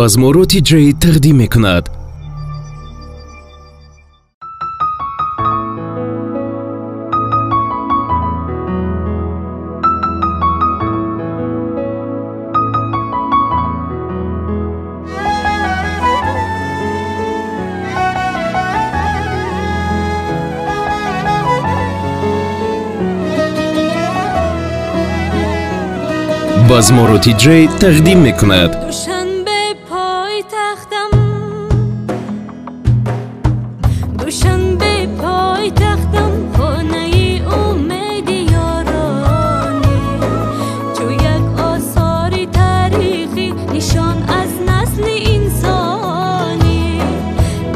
بازمورو TJ تقدیم میکند. بازمورو TJ تقدیم میکند. دوشنبه پای تختم خانه امید یارانی، چو یک آثاری تاریخی نشان از نسل انسانی،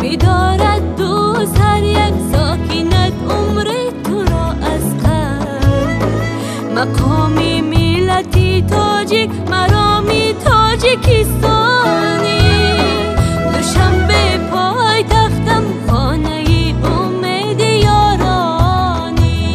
بدارد دوست هر یک ساکنت عمر تو را از قلب، مقامی ملتی تاجیک مرامی تاجیکستانی. دوشنبه پای تختم خانه امید یارانی.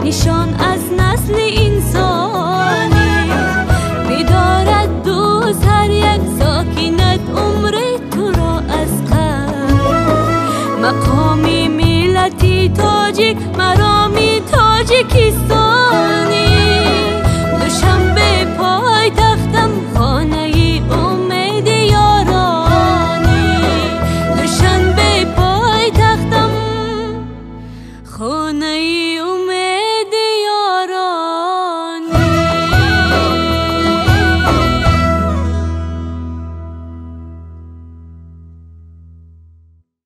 نشان از نسل انسانی، بدارد دوست هر یک ساکنت عمر تو را از قلب، مقامی ملتی تاجیک مرامی تاجیکستانی. دوشنبه پای تختم خانه امید یارانی. دوشنبه پای تختم خانه